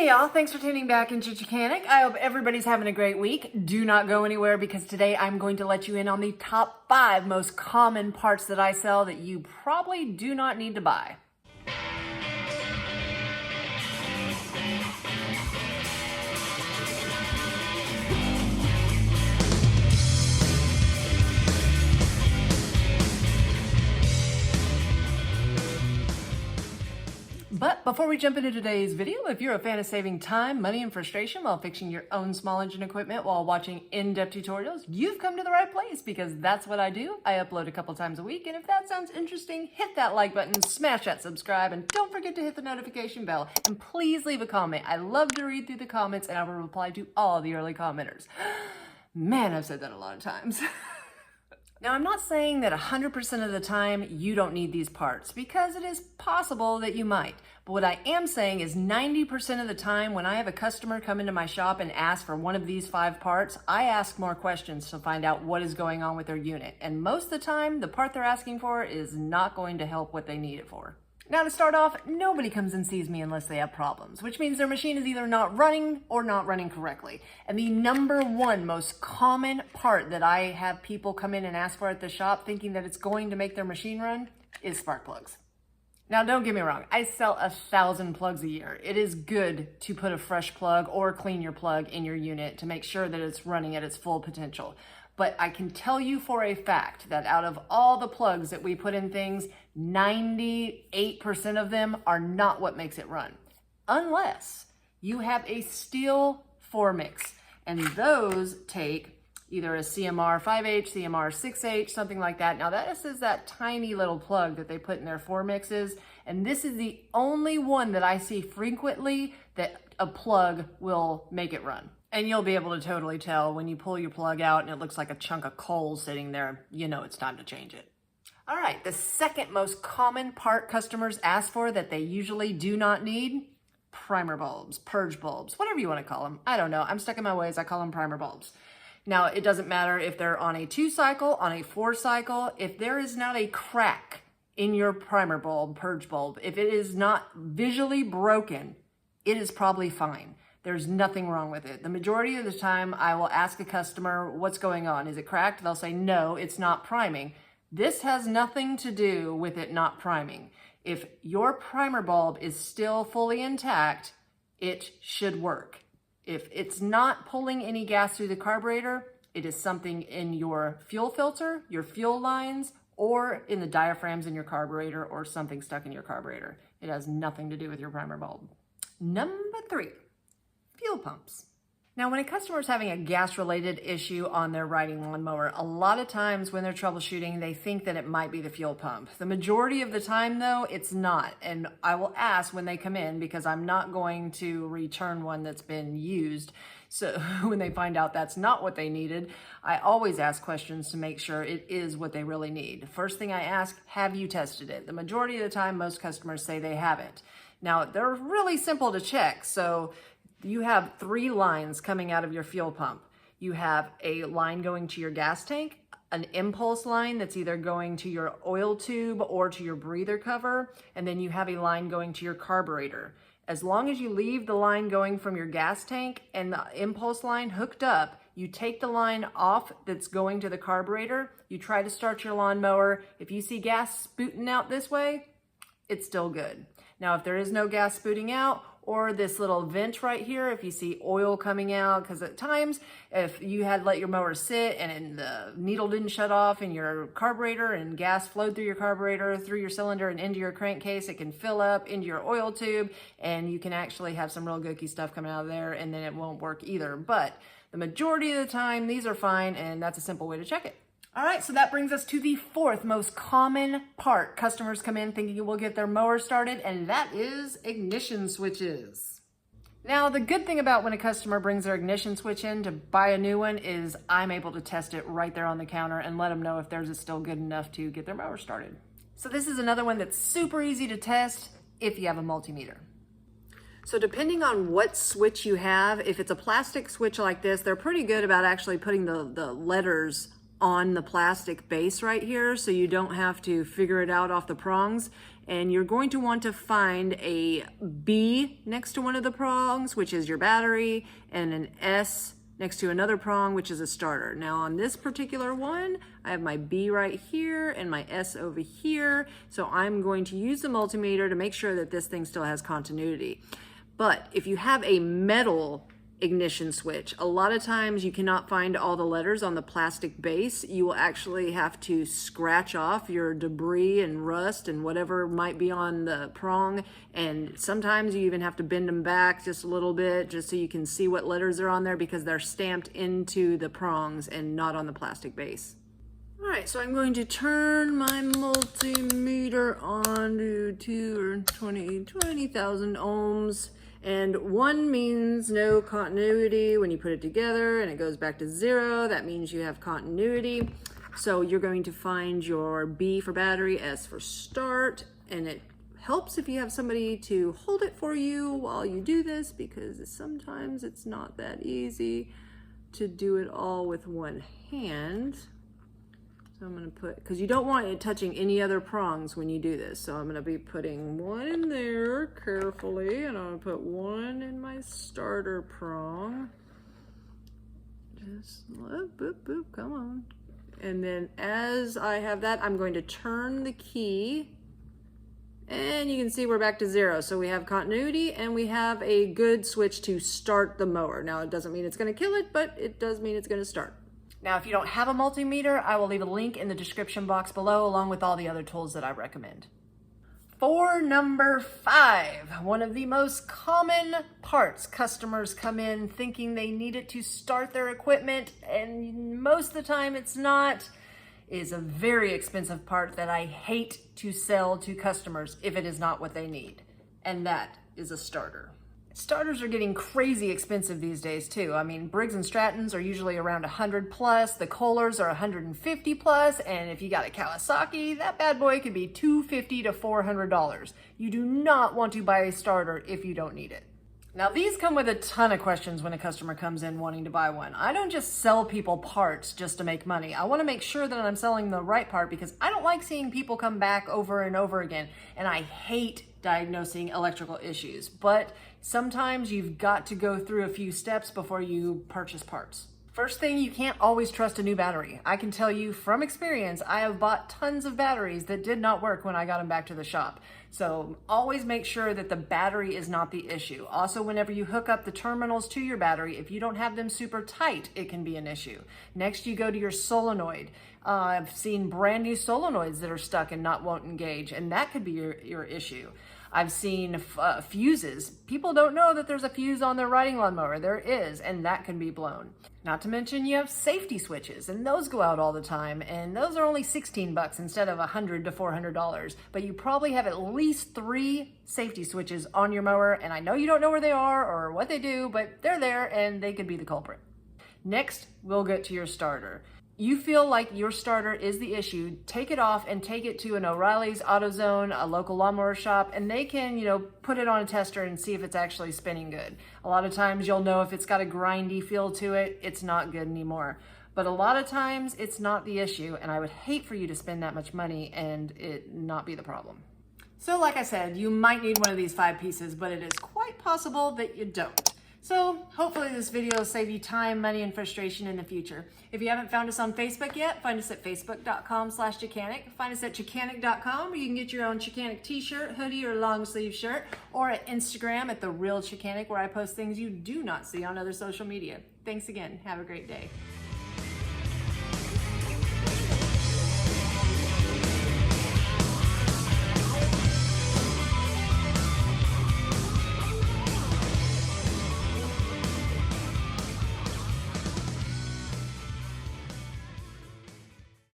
Hey y'all, thanks for tuning back into Chickanic. I hope everybody's having a great week. Do not go anywhere because today I'm going to let you in on the top 5 most common parts that I sell that you probably do not need to buy. But before we jump into today's video, if you're a fan of saving time, money, and frustration while fixing your own small engine equipment while watching in-depth tutorials, you've come to the right place because that's what I do. I upload a couple times a week, and if that sounds interesting, hit that like button, smash that subscribe, and don't forget to hit the notification bell. And please leave a comment. I love to read through the comments, and I will reply to all the early commenters. Man, I've said that a lot of times. Now, I'm not saying that 100% of the time you don't need these parts, because it is possible that you might. But what I am saying is 90% of the time when I have a customer come into my shop and ask for one of these 5 parts, I ask more questions to find out what is going on with their unit. And most of the time, the part they're asking for is not going to help what they need it for. Now, to start off, nobody comes and sees me unless they have problems, which means their machine is either not running or not running correctly. And the number one most common part that I have people come in and ask for at the shop thinking that it's going to make their machine run is spark plugs. Now, don't get me wrong, I sell 1,000 plugs a year. It is good to put a fresh plug or clean your plug in your unit to make sure that it's running at its full potential. But I can tell you for a fact that out of all the plugs that we put in things, 98% of them are not what makes it run. Unless you have a steel 4-mix. And those take either a CMR 5H, CMR 6H, something like that. Now this is that tiny little plug that they put in their 4-mixes. And this is the only one that I see frequently that a plug will make it run. And you'll be able to totally tell when you pull your plug out and it looks like a chunk of coal sitting there, you know it's time to change it. All right, the second most common part customers ask for that they usually do not need, primer bulbs, purge bulbs, whatever you want to call them. I don't know, I'm stuck in my ways, I call them primer bulbs. Now, it doesn't matter if they're on a 2-cycle, on a 4-cycle, if there is not a crack in your primer bulb, purge bulb, if it is not visually broken, it is probably fine. There's nothing wrong with it. The majority of the time, I will ask a customer, what's going on? Is it cracked? They'll say, no, it's not priming. This has nothing to do with it not priming. If your primer bulb is still fully intact, it should work. If it's not pulling any gas through the carburetor, it is something in your fuel filter, your fuel lines, or in the diaphragms in your carburetor, or something stuck in your carburetor. It has nothing to do with your primer bulb. Number 3. Fuel pumps. Now, when a customer is having a gas-related issue on their riding lawnmower, a lot of times when they're troubleshooting, they think that it might be the fuel pump. The majority of the time, though, it's not. And I will ask when they come in because I'm not going to return one that's been used. So when they find out that's not what they needed, I always ask questions to make sure it is what they really need. First thing I ask, have you tested it? The majority of the time, most customers say they haven't. Now, they're really simple to check. So you have 3 lines coming out of your fuel pump. You have a line going to your gas tank, an impulse line that's either going to your oil tube or to your breather cover, and then you have a line going to your carburetor. As long as you leave the line going from your gas tank and the impulse line hooked up, you take the line off that's going to the carburetor, you try to start your lawnmower. If you see gas spouting out this way, it's still good. Now, if there is no gas spouting out, or this little vent right here, if you see oil coming out, because at times, if you had let your mower sit and the needle didn't shut off in your carburetor and gas flowed through your carburetor, through your cylinder and into your crankcase, it can fill up into your oil tube and you can actually have some real gooky stuff coming out of there and then it won't work either. But the majority of the time, these are fine and that's a simple way to check it. All right, so that brings us to the 4th most common part customers come in thinking it will get their mower started, and that is ignition switches. Now, the good thing about when a customer brings their ignition switch in to buy a new one is I'm able to test it right there on the counter and let them know if theirs is still good enough to get their mower started. So this is another one that's super easy to test if you have a multimeter. So depending on what switch you have, if it's a plastic switch like this, they're pretty good about actually putting the letters on the plastic base right here so you don't have to figure it out off the prongs. And you're going to want to find a B next to one of the prongs, which is your battery, and an S next to another prong, which is a starter. Now on this particular one, I have my B right here and my S over here. So I'm going to use the multimeter to make sure that this thing still has continuity. But if you have a metal ignition switch, a lot of times you cannot find all the letters on the plastic base. You will actually have to scratch off your debris and rust and whatever might be on the prong, and sometimes you even have to bend them back just a little bit just so you can see what letters are on there, because they're stamped into the prongs and not on the plastic base. All right, so I'm going to turn my multimeter on to 20,000 ohms. And 1 means no continuity. When you put it together and it goes back to 0, that means you have continuity. So you're going to find your B for battery, S for start, and it helps if you have somebody to hold it for you while you do this, because sometimes it's not that easy to do it all with one hand. So I'm going to put, because you don't want it touching any other prongs when you do this. So I'm going to be putting one in there carefully, and I'm going to put one in my starter prong. Just boop, boop, boop, come on. And then as I have that, I'm going to turn the key, and you can see we're back to 0. So we have continuity and we have a good switch to start the mower. Now it doesn't mean it's going to kill it, but it does mean it's going to start. Now, if you don't have a multimeter, I will leave a link in the description box below, along with all the other tools that I recommend. For number 5, one of the most common parts customers come in thinking they need it to start their equipment, and most of the time it's not, is a very expensive part that I hate to sell to customers if it is not what they need, and that is a starter. Starters are getting crazy expensive these days too. I mean, Briggs & Strattons are usually around 100 plus, the Kohlers are 150 plus, and if you got a Kawasaki, that bad boy could be $250 to $400. You do not want to buy a starter if you don't need it. Now, these come with a ton of questions when a customer comes in wanting to buy one. I don't just sell people parts just to make money. I want to make sure that I'm selling the right part, because I don't like seeing people come back over and over again, and I hate diagnosing electrical issues. But sometimes you've got to go through a few steps before you purchase parts. First thing, you can't always trust a new battery. I can tell you from experience, I have bought tons of batteries that did not work when I got them back to the shop. So always make sure that the battery is not the issue. Also, whenever you hook up the terminals to your battery, if you don't have them super tight, it can be an issue. Next, you go to your solenoid. I've seen brand new solenoids that are stuck and won't engage, and that could be your issue. I've seen fuses. People don't know that there's a fuse on their riding lawnmower. There is, and that can be blown. Not to mention you have safety switches, and those go out all the time, and those are only 16 bucks instead of $100 to $400. But you probably have at least 3 safety switches on your mower, and I know you don't know where they are or what they do, but they're there and they could be the culprit. Next, we'll get to your starter. You feel like your starter is the issue, take it off and take it to an O'Reilly's, AutoZone, a local lawnmower shop, and they can, put it on a tester and see if it's actually spinning good. A lot of times you'll know if it's got a grindy feel to it, it's not good anymore. But a lot of times it's not the issue, and I would hate for you to spend that much money and it not be the problem. So like I said, you might need one of these 5 pieces, but it is quite possible that you don't. So hopefully this video will save you time, money, and frustration in the future. If you haven't found us on Facebook yet, find us at facebook.com/Chickanic. Find us at Chickanic.com, where you can get your own Chickanic t-shirt, hoodie, or long sleeve shirt, or at Instagram at The Real Chickanic, where I post things you do not see on other social media. Thanks again. Have a great day.